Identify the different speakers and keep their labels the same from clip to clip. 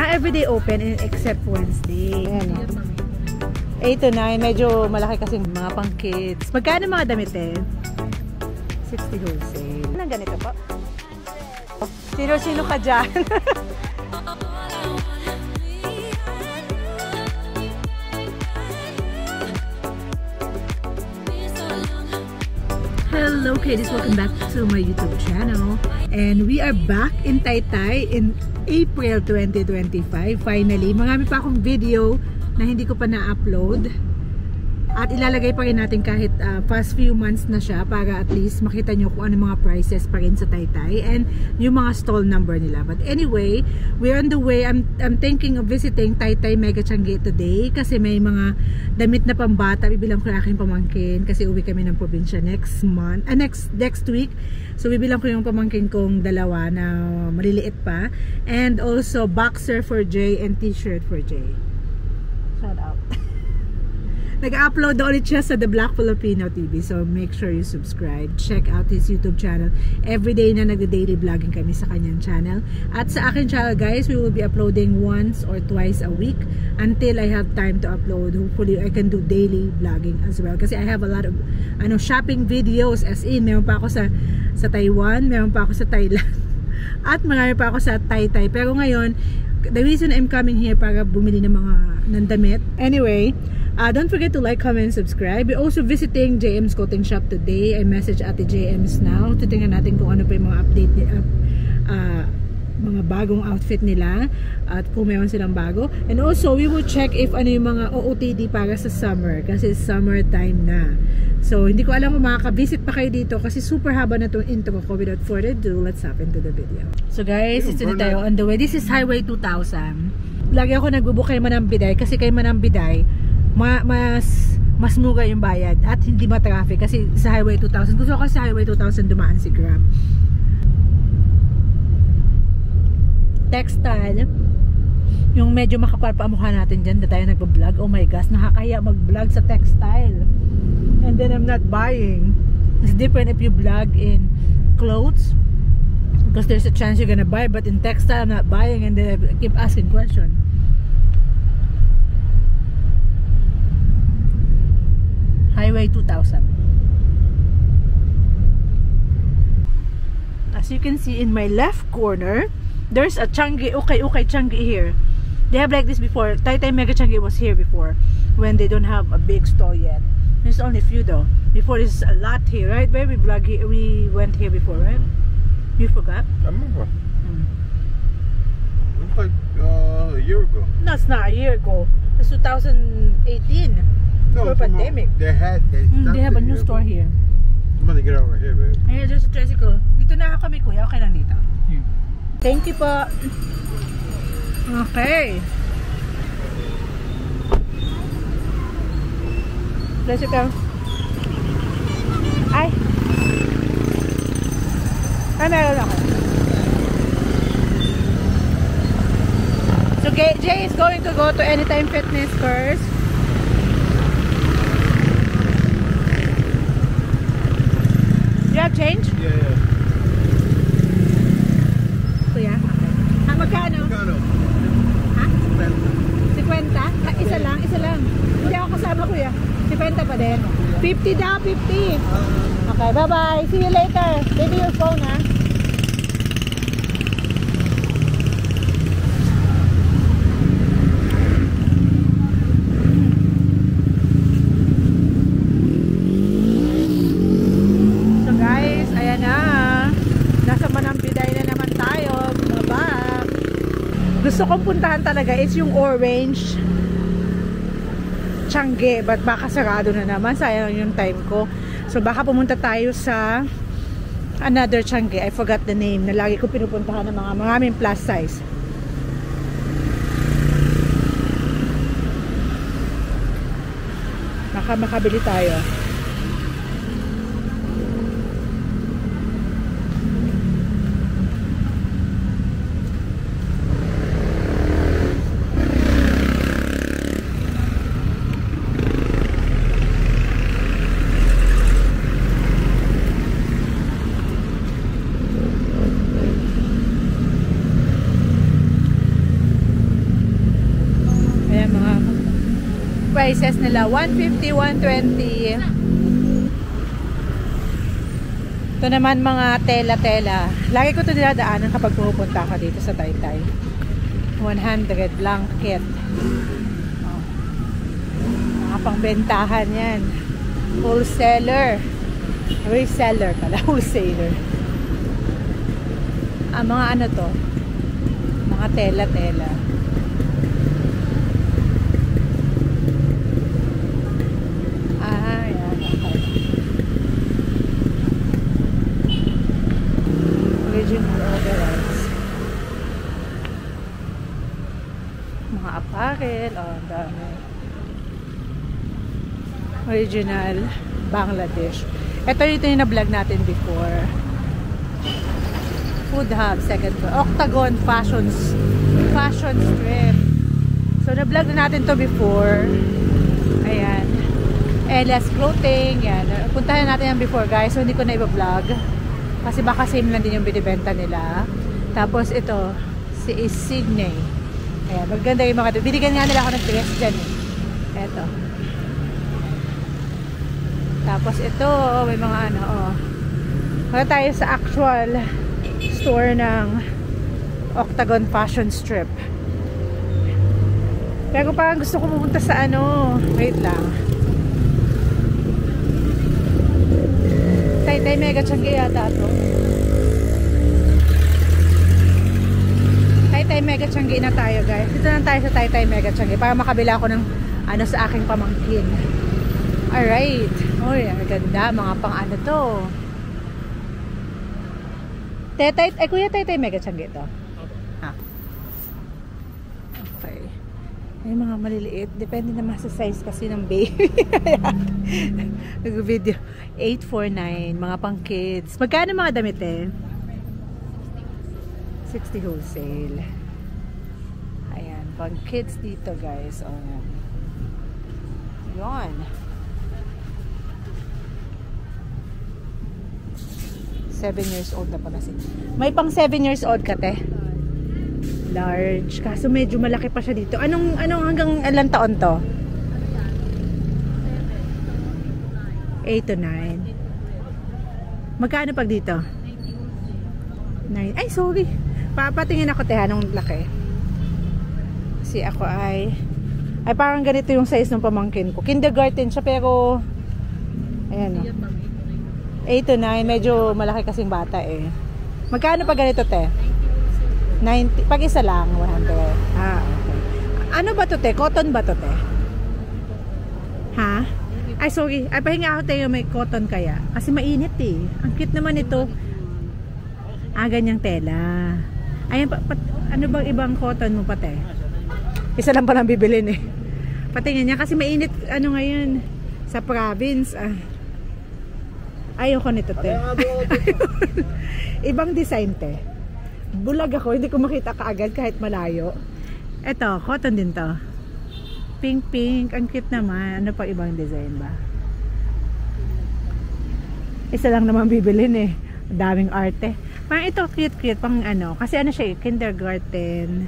Speaker 1: Everyday open except Wednesday. Ayan, 8 to 9. Medyo malaki kasi mga pang kids. Magkano mga damit eh? 60 wholesale. Anong ganito po? Sino ka dyan? Hello kiddies, welcome back to my YouTube channel. And we are back in Taytay in April 2025. Finally, marami pa akong video na hindi ko pa na-upload. At ilalagay pa rin natin kahit past few months na siya para at least makita nyo kung ano mga prices pa rin sa Taytay and yung mga stall number nila. But anyway, we're on the way. I'm thinking of visiting Taytay Mega Changi today kasi may mga damit na pambata. Bibilang ko yung aking pamangkin kasi uwi kami ng probinsya next month, next week. So bibilang ko yung pamangkin kong dalawa na maliliit pa. And also boxer for Jay and t-shirt for Jay. Shout out. Nag-upload na ulit siya sa The Black Filipino TV. So make sure you subscribe. Check out his YouTube channel. Everyday na nag-daily vlogging kami sa kanyang channel. At sa akin channel guys, we will be uploading once or twice a week until I have time to upload. Hopefully I can do daily vlogging as well. Kasi I have a lot of shopping videos as in. Meron pa ako sa Taiwan. Meron pa ako sa Thailand. At marami pa ako sa Taytay. Pero ngayon, the reason I'm coming here para bumili ng mga damit. Anyway, don't forget to like, comment, and subscribe. We're also visiting JM's Clothing Shop today. I message Ate JM's now. Titingnan natin kung ano pa yung mga update, mga bagong outfit nila at kung meron silang bago. And also, we will check if ano yung mga OOTD para sa summer kasi summertime na. So, hindi ko alam kung makaka-visit pa kayo dito kasi super haba na itong intro ko. Without further ado, let's hop into the video. So guys, ito na tayo on the way. This is Highway 2000. Lagi ako nagbubook kay Manang Biday kasi kay Manang Biday mas muga yung bayad at hindi ma-traffic kasi sa Highway 2000. Gusto ko sa Highway 2000 dumaan si Grab. Textile, yung medyo makapal pa ang mukha natin dyan na tayo nagbablog. Oh my gosh, nakakahiya mag-vlog sa textile. And then I'm not buying. It's different if you vlog in clothes because there's a chance you're gonna buy, but in textile I'm not buying and then I keep asking questions. Highway 2000. As you can see in my left corner, there's a Changi, okay Changi here. They have like this before. Taytay Mega Changi was here before when they don't have a big store yet. There's only a few though. Before there's a lot here, right? Where we went here before, right? You forgot?
Speaker 2: I remember. It was like a year ago.
Speaker 1: No, it's not a year ago. It's 2018.
Speaker 2: No,
Speaker 1: for pandemic.
Speaker 2: They have
Speaker 1: a new store here.
Speaker 2: I'm gonna get over here, babe.
Speaker 1: Hey, there's a tricycle. Dito na kami, kuya. Okay lang dito. Thank you po. Okay. Tricycle. Ay. Meron ako. So, Jay is going to go to Anytime Fitness first. You have change?
Speaker 2: Yeah.
Speaker 1: Kuya? Magkano?
Speaker 2: Magkano?
Speaker 1: Ha? 50? Isa lang. Hindi ako kasama, kuya. 50 pa din. 50 daw, 50. Okay, bye-bye. See you later. Baby, your phone, ha? Gusto kong puntahan talaga is yung Orange Changi, but baka sarado na naman, sayang yung time ko. So baka pumunta tayo sa another Changi, I forgot the name, na lagi ko pinupuntahan ng mga maraming plus size. Baka makabili tayo. prices nila. 150, 120. Ito naman mga tela-tela. Lagi ko ito dinadaanan kapag pupunta ka dito sa Taytay. 100 blanket. Oh. Mga pangbentahan yan. Wholesaler. Reseller pala. Wholesaler. Mga ano to? Mga tela-tela. Yan. Okay. Original overalls. Mga apparel. Ang dami. Original Bangladesh. Ito yung na-vlog natin before. Food Hub, second floor. Octagon Fashion Strip. So, na-vlog na natin to before. Ayan. LS Clothing. Yan. Puntahan natin yan before, guys. So, hindi ko na i-vlog. Kasi baka same lang din yung binibenta nila. Tapos, ito. Si Sydney. Ayan. Maganda yung mga. Binigyan nga nila ako ng dress dyan. Ito. Tapos, ito. May mga ano. Wala tayo sa actual store ng Octagon Fashion Strip. Pero parang gusto ko pumunta sa ano, wait lang, Taytay Mega Changi yata ito. Taytay Mega Changi na tayo, guys. Dito na tayo sa Taytay Mega Changi para makabila ako ng ano sa aking pamangkin. Alright. Oh, yan, ganda, mga pang ano to. Kuya, Taytay Mega Changi ito. Okay. May mga maliliit. Depende naman sa size kasi ng baby. Nag-video. 849. Mga pang kids. Magkano mga damit eh? 60 wholesale. Ayan. Pang kids dito, guys. O, yan. Yun. 7 years old na pala si. May pang 7 years old ka, te? Large. Kaso medyo malaki pa siya dito. Anong hanggang ilang taon to? 8 to 9. Magkano pag dito? 9. Ay, sorry. Papatingin ako, te, anong laki. Kasi ako ay parang ganito yung size ng pamangkin ko. Kindergarten siya, pero ayan, 8 to 9, medyo malaki kasing bata eh. Magkano pa ganito, te? 90. Pag isa lang, 100. Okay. Ano ba to, te? Cotton ba to, te? Ha? Ay, sorry. Ay, pahinga ako, te, may cotton kaya. Kasi mainit eh. Ang cute naman ito. Ganyang tela. Ayan, ano bang ibang cotton mo pa, te? Isa lang palang bibilin eh. Patingin niya kasi mainit, ano ngayon, sa province, ayoko nito, te. Ibang design, te. Bulag ako, hindi ko makita kaagad kahit malayo. Ito, cotton din to. Pink, pink. Ang cute naman. Ano pa ibang design ba? Isa lang naman bibilin eh. Daming arte. Parang ito cute, pang ano. Kasi ano siya, kindergarten.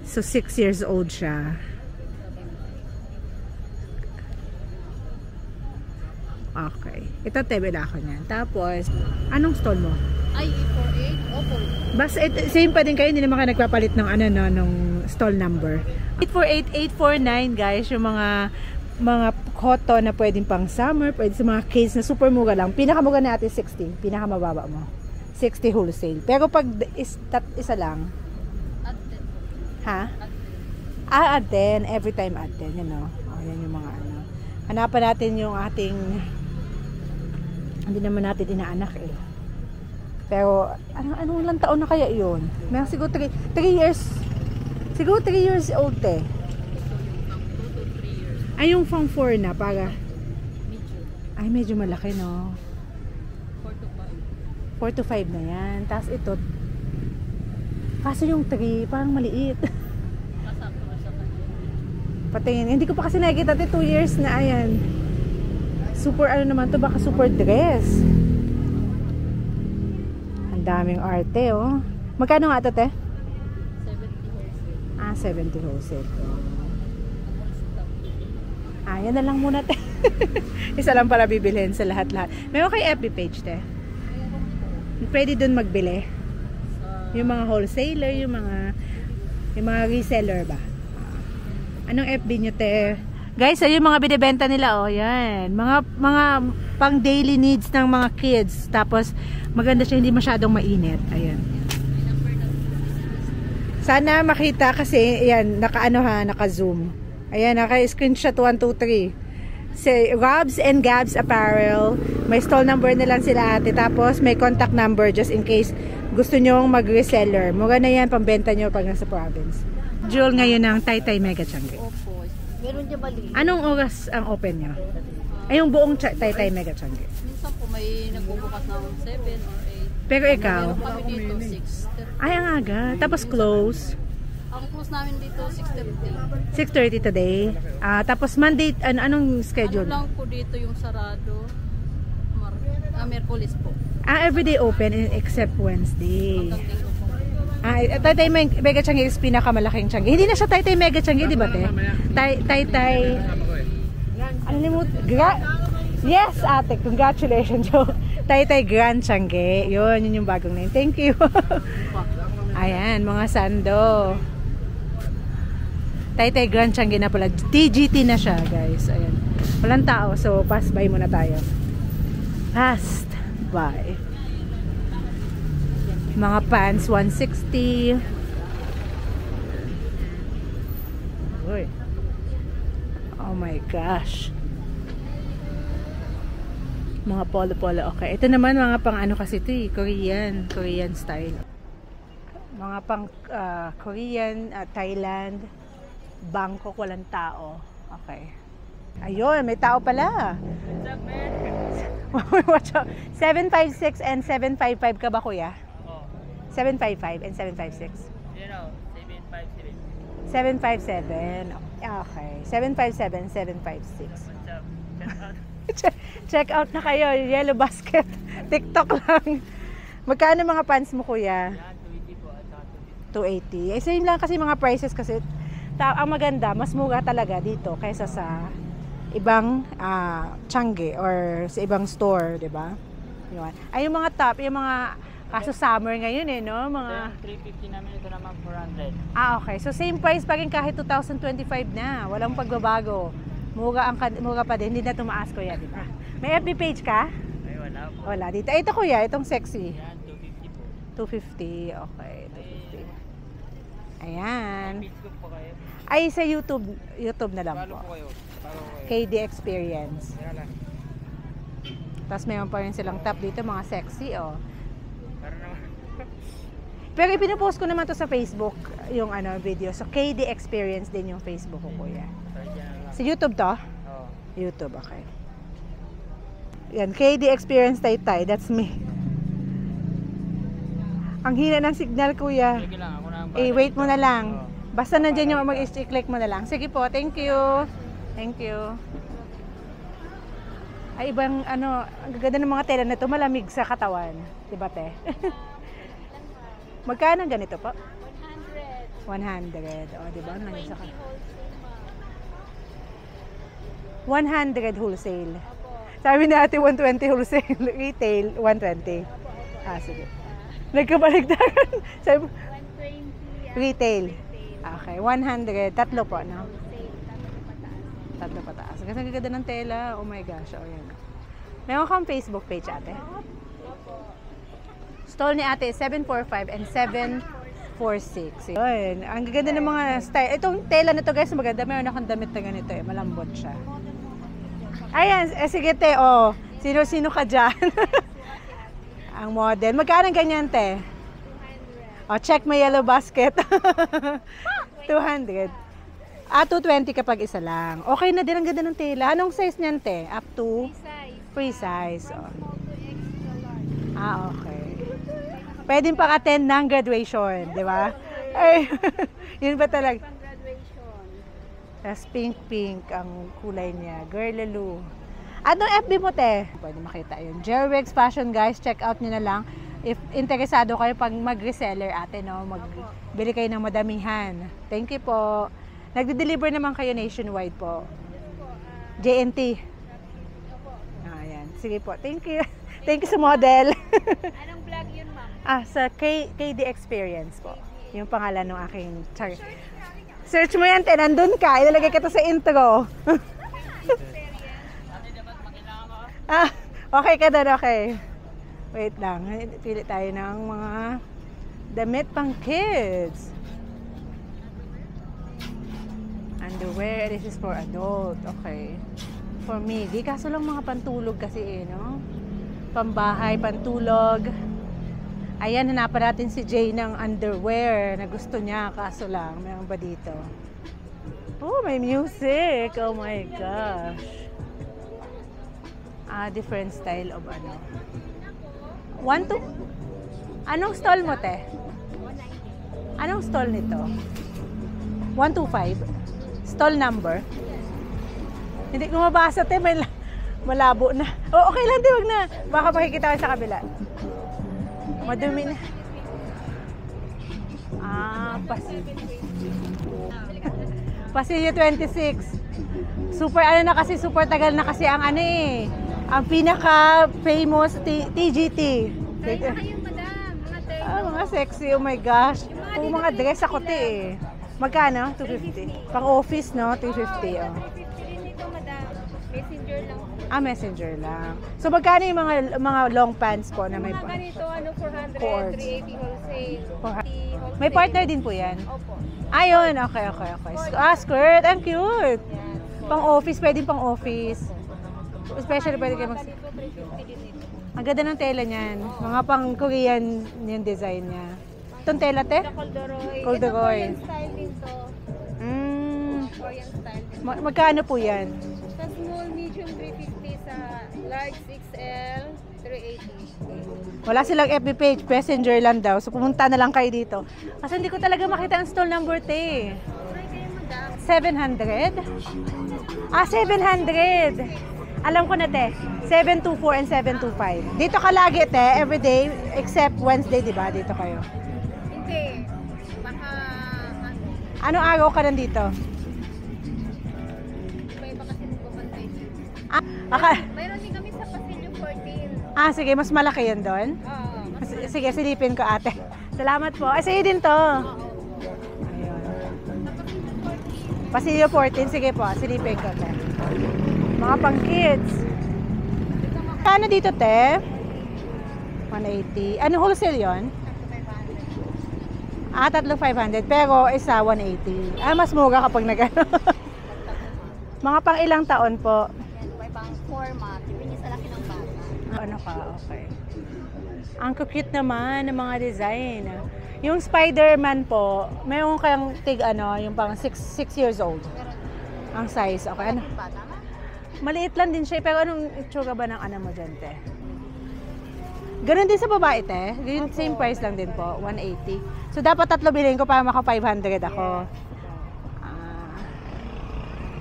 Speaker 1: So 6 years old siya. Okay. Ito, tebela ako niyan. Tapos, anong stall mo?
Speaker 3: Ay, 848. Opo.
Speaker 1: Basta, same pa din kayo. Hindi naman kayo nagpapalit ng ano, no, nung stall number. 848, 849, guys. Yung mga cotton na pwedeng pang summer. Pwede sa mga case na super mura lang. Pinakamura natin 60. Pinakamababa mo. 60 wholesale. Pero pag isa lang.
Speaker 3: At 10.
Speaker 1: Ha? At 10. Every time at 10. Yan, no? O, yan yung mga ano. Hanapan natin yung ating hindi naman natin inaanak eh. Pero, anong lang taon na kaya yun? May siguro 3 years. Siguro 3 years old eh. Ay, yung pang 4 na para. Ay, medyo malaki, no? 4 to 5 na yan. Tapos ito. Kaso yung 3, parang maliit. Patingin. Hindi ko pa kasi nakikita 2 years na, ayan. Super ano naman to, baka super dress. Ang daming arte, oh. Magkano nga ito, te?
Speaker 3: 70 wholesale.
Speaker 1: 70 wholesale. Yan na lang muna, te. Isa lang para bibilhin sa lahat-lahat. Meron kay FB page, te. Pwede dun magbili. Yung mga wholesaler, yung mga reseller ba. Anong FB nyo, te? Guys, ayun mga binibenta nila, oh, yan. Mga pang daily needs ng mga kids. Tapos, maganda siya, hindi masyadong mainit. Ayan. Sana makita kasi, ayan, naka-zoom. Ayan, naka-screenshot 1, 2, 3. Say, Robs and Gabs Apparel. May stall number na lang sila ate. Tapos, may contact number just in case gusto nyong mag-reseller. Mura na yan, pambenta nyo pag nasa province. Jewel ngayon ng Taytay Mega Changi.
Speaker 3: Opo. Meron dyan mali.
Speaker 1: Anong oras ang open nyo? Ay, yung buong Taytay Mega Changi.
Speaker 3: Minsan po may nagbubukas ng 7 or 8.
Speaker 1: Pero ikaw?
Speaker 3: Meron kami dito 6.
Speaker 1: Ay, ang aga. Tapos close.
Speaker 3: Ang close namin dito 6:30.
Speaker 1: 6:30 today. Tapos Monday, anong schedule?
Speaker 3: Ano lang po dito yung sarado? Merkulis po.
Speaker 1: Everyday open except Wednesday.
Speaker 3: Hanggang Linggo po.
Speaker 1: Taytay Mega Changi is pinakamalaking Changi. Hindi na siya Taytay Mega Changi, di ba, te? Taytay... Yes, ate. Congratulations. Taytay Grand Changi. Yun yung bagong name. Thank you. Ayan, mga sando. Taytay Grand Changi na pala. TGT na siya, guys. Ayan. Walang tao, so pass by muna tayo. Passed by. Mga pants, 160. Uy. Oh my gosh. Mga polo-polo. Okay. Ito naman mga pang ano kasi ito eh. Korean style. Mga pang Korean, Thailand, Bangkok, walang tao. Okay. Ayun, may tao pala. What's up, man? 756 and 755 ka ba, kuya? 755 and 756? 757. Okay. 757, 756. Check out na kayo. Yellow Basket. TikTok lang. Magkano mga pants mo, kuya? 280. Same lang kasi mga prices kasi ang maganda, mas mura talaga dito kaysa sa ibang Changi or sa ibang store, 'di ba? Yun. Ay yung mga top, yung mga kaso summer ngayon no, mga
Speaker 4: 350 namin, ito naman 400.
Speaker 1: okay. So same price pa rin kahit 2025 na. Walang pagbabago. Mura pa din, hindi na tumaas, kuya, 'di ba? May FB page ka?
Speaker 4: Ay, wala po.
Speaker 1: Wala dito. Ito, kuya, itong sexy.
Speaker 4: Yan, 250 po.
Speaker 1: 250. Okay, 250. Ayan.
Speaker 4: Facebook po kayo.
Speaker 1: Ay, sa YouTube na lang
Speaker 4: Follow
Speaker 1: po.
Speaker 4: po kayo. Follow po kayo.
Speaker 1: KD Experience.
Speaker 4: Yan lang.
Speaker 1: Tapos mayroon pa rin silang top dito, mga sexy, oh.
Speaker 4: Para naman.
Speaker 1: Pero ipinopost ko naman to sa Facebook, yung video. So, KD Experience din yung Facebook ko, kuya.
Speaker 4: Sorry, dyan lang.
Speaker 1: Sa YouTube to?
Speaker 4: Oo.
Speaker 1: YouTube, okay. Yan, KD Experience Taytay. That's me. Ang hina ng signal, kuya.
Speaker 4: Sige lang, ako na ang
Speaker 1: Wait mo na lang.
Speaker 4: Oo.
Speaker 1: Basta nandiyan yung mag-click mo na lang. Sige po, thank you. Thank you. Ay, ibang ang gaganda ng mga tela na ito, malamig sa katawan. Diba, te? Magkano ganito po? 100. O, diba? Nandun sa 100 wholesale. Sabi natin 120 wholesale. Retail, 120. Sige. Nagkabaligtaran. Sabi,
Speaker 3: 120
Speaker 1: retail. Okay, 100. Tatlo po, no? Tatlo pataas. Kasi ang gaganda ng tela. Oh my gosh. Oh, yan. Meron kang Facebook page, ate? Stall ni ate, 745 and 746. Yun. Ang gaganda ng mga style. Itong tela na to, guys, maganda. Meron akong damit na ganito, eh. Malambot siya. Ayan. Sige, te. Oh. Sino-sino ka dyan? Ang model. Magkano ganyan, te? Check my Yellow Basket. 200. 220 kapag isa lang. Okay na din, ang ganda ng tela. Anong size niyan, te? Up to? Free size. Okay. Pwedeng pang-attend ng graduation, di ba? Ay, yun ba talaga? Tapos pink ang kulay niya. Girlaloo. Anong FB mo, te? Pwede makita yun. Jerwex Fashion, guys. Check out nyo na lang. If interesado kayo pag mag-reseller, ate, no? Magbili kayo ng madamihan. Thank you po. Nagde-deliver naman kayo nationwide po. JNT. Ayan. Sige po. Thank you. Thank you sa model.
Speaker 3: Anong vlog yun, ma'am?
Speaker 1: Sa KD Experience po. Yung pangalan ng aking char. Search mo yan, te. Nandun ka. Ilalagay kita sa intro. Okay ka doon, okay. Wait lang. Pili tayo ng mga damit pang kids. Underwear. This is for adult. Okay. For Miggy. Kaso lang mga pantulog kasi no? Pambahay, pantulog. Ayan, hanapan natin si Jay ng underwear na gusto niya. Kaso lang, meron ba dito? Oh, may music. Oh my gosh. Different style of ano. 1, 2. Anong stall mo, te? Anong stall nito? 125? Stall number? Hindi ko mabasa, te. May malabo na. Oh, okay lang, di. Wag na. Baka makikita ko sa kabila. Madumi na. Pasilyo 26. Super, ano na kasi, super tagal na kasi ang ano eh. Ang pinaka-famous TGT.
Speaker 3: Ayun, madam. Mga tayo.
Speaker 1: Mga sexy, oh my gosh. Kung mga dress ako eh. Magkano? 250. Pang office, no? 350, oh.
Speaker 3: 350 din ito, madam. Messenger lang.
Speaker 1: Messenger lang. So, magkano yung mga long pants po na may
Speaker 3: Mga ganito, 400,
Speaker 1: Cords.
Speaker 3: 380 wholesale. 50
Speaker 1: May partner din po yan?
Speaker 3: Opo.
Speaker 1: Ayun, okay. Skirt, ang cute. Pang office, pwedeng pang office. Especially pwede kayo mag...
Speaker 3: Ganito, 350 din ito.
Speaker 1: Ang ganda ng tela niyan. Mga pang Korean yung design niya. Itong tela, te?
Speaker 3: Corduroy.
Speaker 1: Corduroy.
Speaker 3: Ito Korean style din to. Korean style din.
Speaker 1: Magkano po yan?
Speaker 3: Sa small, medium, 350. Sa large, XL, 380.
Speaker 1: Wala silang FB page, messenger lang daw. So pumunta na lang kayo dito. Kasi hindi ko talaga makita ang stall number, te.
Speaker 3: Try kayo, madam.
Speaker 1: 700? 700! Alam ko na, te. 724 and 725. Dito ka lagi, te. Everyday, except Wednesday, di ba? Dito kayo.
Speaker 3: Hindi. Baka,
Speaker 1: Anong araw ka nandito?
Speaker 3: iba kasi nagbabantay dito.
Speaker 1: Mayroon
Speaker 3: din kami sa Pasilyo 14.
Speaker 1: Sige. Mas malaki yan doon?
Speaker 3: Oo.
Speaker 1: Sige, silipin ko, ate. Salamat po. Sa'yo din to. Ayun. Pasilyo 14. Sige po, silipin ko, te. Mga pang kids. Kano dito, te? 180. Ano wholesale yon? 3,500. Pero isa 180. Mas mura kapag nag-ano. Mga pang ilang taon po?
Speaker 3: May pang format. Depende sa laki ng bata.
Speaker 1: Ano ka? Okay. Ang cute naman ng mga design. Yung Spider-Man po, mayroon kayang yung pang 6 years old. Ang size. Okay. Ano?
Speaker 3: Bata na?
Speaker 1: Maliit lang din siya, pero anong itsura ba ng ano mo dyan, te? Ganon din sa babae, te? Same price lang din po, 180. So, dapat 3 bilhin ko para maka 500 ako.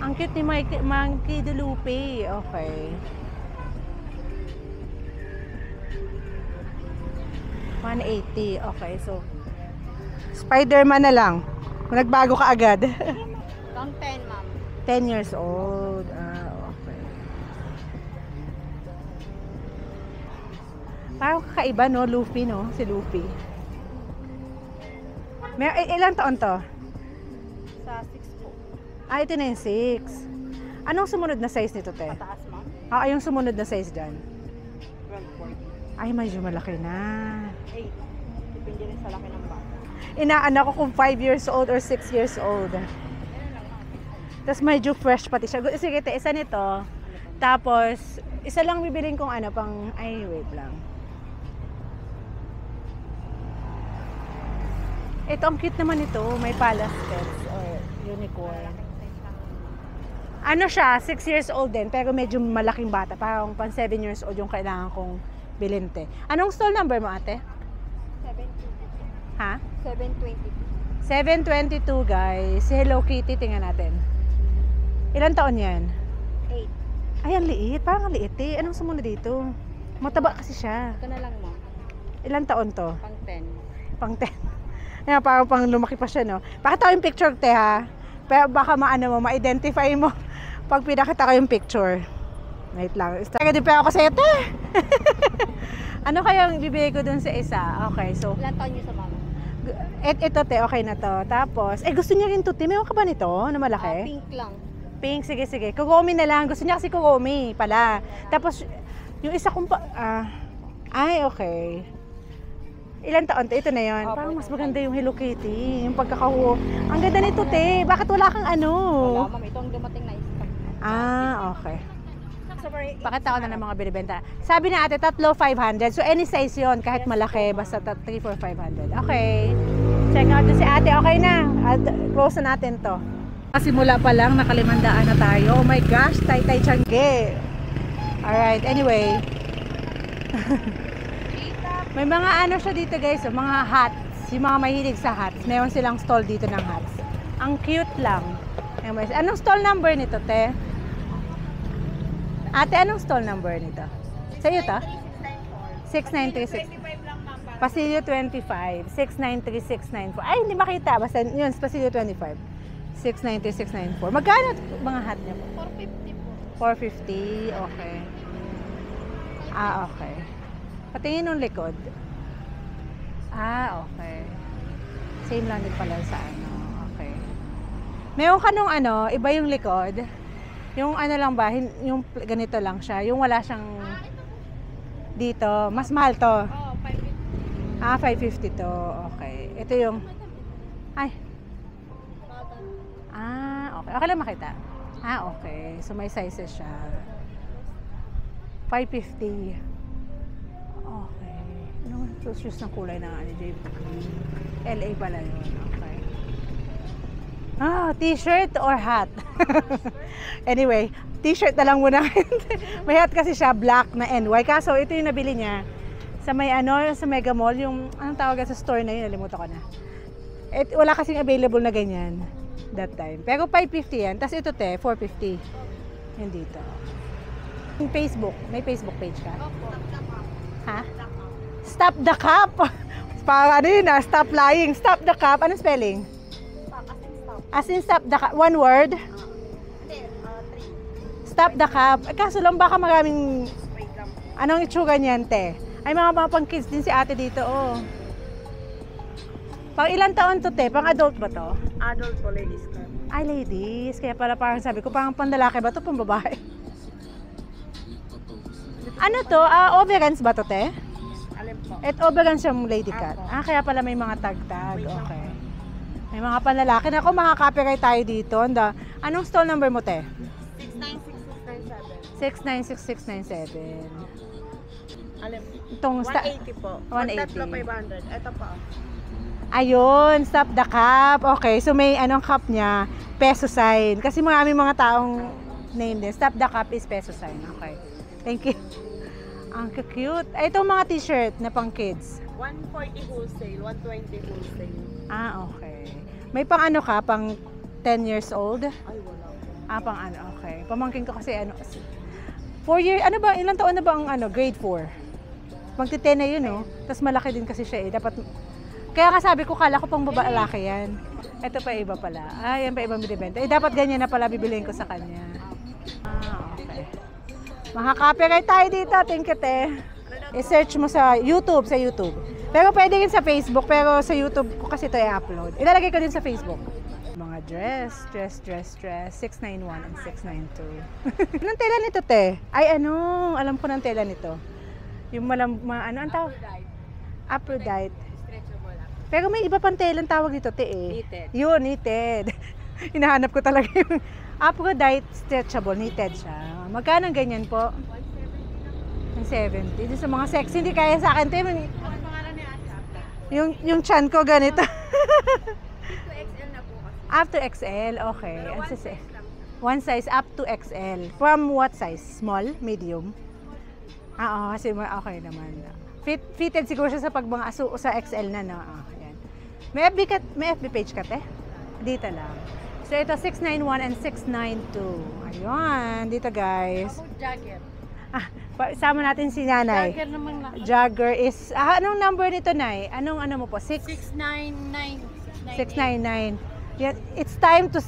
Speaker 1: Ang cute ni Monkey de Lupe. Okay. $180. Okay, so Spider-Man na lang. Kung nagbago ka agad.
Speaker 3: Pang 10, ma'am.
Speaker 1: 10 years old. Okay. Parang kakaiba, no? Luffy, no? Si Luffy. Ilang taon to?
Speaker 3: Sa 6 po.
Speaker 1: Ito na yung 6. Anong sumunod na size nito, te?
Speaker 3: Pataas, ma'am.
Speaker 1: Yung sumunod na size dyan.
Speaker 3: 12, 14.
Speaker 1: Medyo malaki na.
Speaker 3: 8. Depende rin sa laki ng bata.
Speaker 1: Inaanak ko kung 5 years old or 6 years old. Tapos medyo fresh pati siya. Sige, te, isa nito. Tapos, isa lang bibilin kong wait lang. Ito, ang cute naman ito. May palacettes or unicorn. Ano siya, 6 years old din, pero medyo malaking bata. Parang pang 7 years old yung kailangan kong bilhin, te. Anong stall number mo, ate?
Speaker 3: 722.
Speaker 1: Ha?
Speaker 3: 722.
Speaker 1: 722, guys. Si Hello Kitty, tingnan natin. Ilan taon yan?
Speaker 3: 8.
Speaker 1: Ay, ang liit. Parang ang liit, eh. Anong sumunod dito? Mataba kasi siya.
Speaker 3: Ito na lang, ma'am.
Speaker 1: Ilan taon to?
Speaker 3: Pang 10.
Speaker 1: Pang 10. Ayan, parang pang lumaki pa siya, no? Pakita ko yung picture, te, ha? Pero baka ma-identify mo. Pag pinakita ko yung picture. Wait lang. Tagad pa ako sa'yo, te. Ano kaya yung bibigay ko dun sa isa? Okay, so.
Speaker 3: Ilan taon niyo sa mama?
Speaker 1: Ito, te. Okay na to. Tapos, gusto niya rin to, te. Meron ka ba nito na malaki?
Speaker 3: Pink lang.
Speaker 1: Pink, sige, sige. Kugomi na lang. Gusto niya kasi kugomi pala. Tapos, yung isa kong ay, okay. Ilan taon to? Ito na yun. Parang mas maganda yung Hello Kitty. Yung pagkakahuo. Ang ganda nito, te. Bakit wala kang ano?
Speaker 3: Wala, ma'am. Ito ang dumating na stock.
Speaker 1: Okay. Pakita ko na ng mga binibenta. Sabi na ate, 3,500. So, any size yon kahit malaki. Basta 3, 4, 500. Okay. Check out si ate. Okay na. Close na natin to. Simula pa lang, nakalimandaan na tayo. Oh my gosh, Taytay Tiangge. Alright, anyway. May mga ano siya dito guys, mga hats. Yung mga mahilig sa hats. Meron silang stall dito ng hats. Ang cute lang. Anong stall number nito, te? Ate, anong stall number nito? Sa iyo to? 6936. Pasilyo 25. 693694. Ay, hindi makita. Basta yun, Pasilyo 25. 693694. Magkano mga hat niya po?
Speaker 3: 450 po.
Speaker 1: 450. Okay. Okay. Patingin ng likod. Okay. Same lang din pala sa ano. Okay. Meron ka nung ano, iba yung likod. Yung ano lang ba, yung ganito lang siya. Yung wala siyang dito. Mas mahal to.
Speaker 3: 550.
Speaker 1: 550 to. Okay. Ito yung ay. Okay. Okay lang makita. Okay. So may sizes siya. 550. Okay. Ano choose ng kulay ng ano, JP? LA pala yun. Okay. T-shirt or hat? Anyway, t-shirt na lang muna. May hat kasi siya, black na NY. Kaso ito yung nabili niya sa may ano, sa Mega Mall, yung anong tawag sa store na yun, nalimutan ko na. Wala kasing available na ganyan that time. Pero 550 yan. Tapos ito te, 450. Yan dito. Yung Facebook, may Facebook page ka? Ha? Stop the cap! Para ano yun stop lying. Stop the cap. Anong spelling? As in stop the cap. One word? Stop the cap. Kaso lang baka maraming anong itsura niyan, te? Ay, mga pang kids din si ate dito, oh. Pang ilang taon to, te? Pang adult ba to?
Speaker 3: Adult po, ladies ka.
Speaker 1: Ay, ladies. Kaya pala parang sabi ko, parang pandalaki ba to? Pang babae? Ano to? Overruns ba to, te?
Speaker 3: Alin po?
Speaker 1: Overruns yung lady cat. Kaya pala may mga tag-tag. Okay. May mga panlalaki na ako, makaka-copyright tayo dito. Anong stall number mo, te?
Speaker 3: 69667.
Speaker 1: 69667.
Speaker 3: Alin po?
Speaker 1: Itong
Speaker 3: 180 po.
Speaker 1: 180.
Speaker 3: 500. Ito po.
Speaker 1: Ayun, stop the cap. Okay, so may anong cap niya? Peso sign. Kasi maraming mga taong name din. Stop the cap is peso sign. Okay. Thank you. Ang cute. Itong mga t-shirt na pang kids.
Speaker 3: 140 wholesale, 120 wholesale.
Speaker 1: Okay. May pang ano ka? Pang 10 years old?
Speaker 3: Ay, wala.
Speaker 1: Pang ano, okay. Pamangkin ko kasi ano. 4 years, ano ba? Ilang taon na ba ang ano? Grade 4. Magti-10 na yun, no? Tapos malaki din kasi siya eh. Dapat, kaya nga sabi ko, kala ko pang babae yan. Ito pa iba pala. Yan pa ibang binibenta. Dapat ganyan na pala bibiliin ko sa kanya. Okay. Makaka-copyright tayo dito. Thank you, te. I-search mo sa YouTube, Pero pwede rin sa Facebook, pero sa YouTube ko kasi ito i-upload. Ilalagay ko din sa Facebook. Mga dress, 691 and 692. Anong tela nito, te? Ay, alam ko ng tela nito. Yung ano ang tawag? Aphrodite. Pero may iba pang tela ang tawag dito, te eh.
Speaker 3: Knitted.
Speaker 1: Yun, knitted. Hinahanap ko talaga yung Aphrodite stretchable, knitted siya. Magkano ganyan po? 170. Sa mga sexy, hindi kaya sa akin, te. Yung chan ko ganito.
Speaker 3: XL na po kasi.
Speaker 1: Up to XL, okay. One size up to XL. From what size? Small? Medium? Oo, kasi okay naman. Fitted siguro siya sa sa XL na, no? Ayan. May FB page ka, te? Dito lang. So, ito 691 and 692. Ayun, dito guys.
Speaker 3: Jagger.
Speaker 1: Sama natin si nanay.
Speaker 3: Jagger naman na.
Speaker 1: Jagger is, anong number nito, nay? Anong mo po?
Speaker 3: 699.
Speaker 1: 699. Yan, it's time to,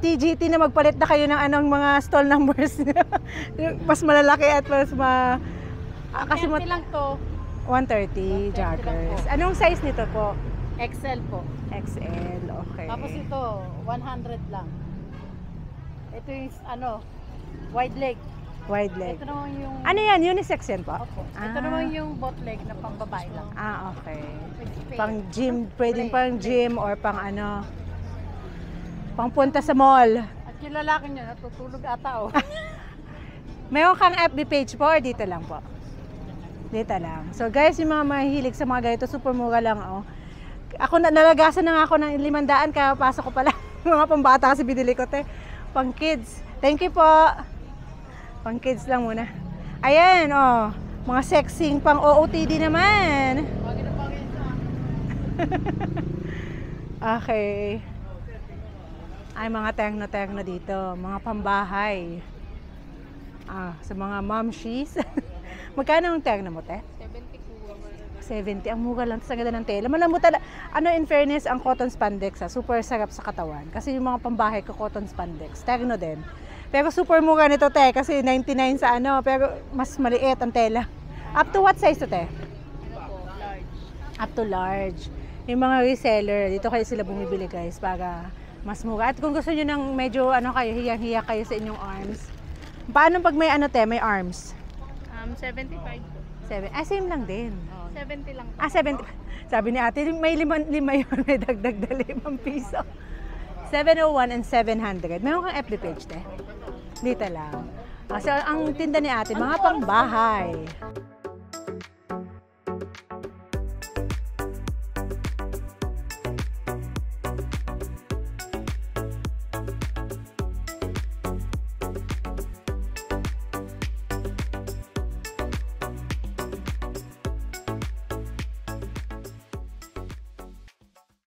Speaker 1: TGT na magpalit na kayo ng mga stall numbers. Mas malalaki at mas kasi
Speaker 3: 130 lang to.
Speaker 1: 130 joggers. Anong size nito po?
Speaker 3: XL po.
Speaker 1: XL, okay.
Speaker 3: Tapos ito, 100 lang. Ito yung wide leg.
Speaker 1: Wide leg.
Speaker 3: Ito naman yung...
Speaker 1: Ano yan? Unisex yan po?
Speaker 3: Opo. Ito naman yung boat leg na pang babae lang.
Speaker 1: Okay.
Speaker 3: With spade.
Speaker 1: Pang gym, pwedeng pang gym or pang pang punta sa mall.
Speaker 3: At yung lalaki niya, natutulog ata
Speaker 1: Mayroon kang FB page po or dito lang po? Dito lang. So guys, yung mga mahihilig sa mga ganito, super mura lang Ako nalagasan na nga ako ng 500 kaya pasok ko pala. Mga pambata kasi binili ko pang kids. Thank you po. Pang kids lang muna. Ayan, mga sexing pang OOTD naman. Okay. Ay, mga terno-terno dito. Mga pambahay. Sa mga momshies. Magkano ang terno mo, te? 70. Ang mura lang. Sa ganda ng tela. Malambot talaga. In fairness, ang cotton spandex, super sarap sa katawan. Kasi yung mga pambahay ko, cotton spandex. Terno din. Pero super mura nito, te. Kasi 99 sa pero mas maliit ang tela. Up to what size to, te?
Speaker 3: Large.
Speaker 1: Up to large. Yung mga reseller, dito kayo sila bumibili, guys, para mas mura. At kung gusto nyo ng medyo, kayo, hiyang-hiya kayo sa inyong arms. Paano pag may may arms?
Speaker 3: 75 po.
Speaker 1: 7. Same lang din.
Speaker 3: 70 lang po.
Speaker 1: 70. Sabi ni ate, may lima yun, may dagdag na 5 piso. 701 and 700. Meron kang FB page, te? Dito lang. So, ang tinda ni ate, mga pangbahay.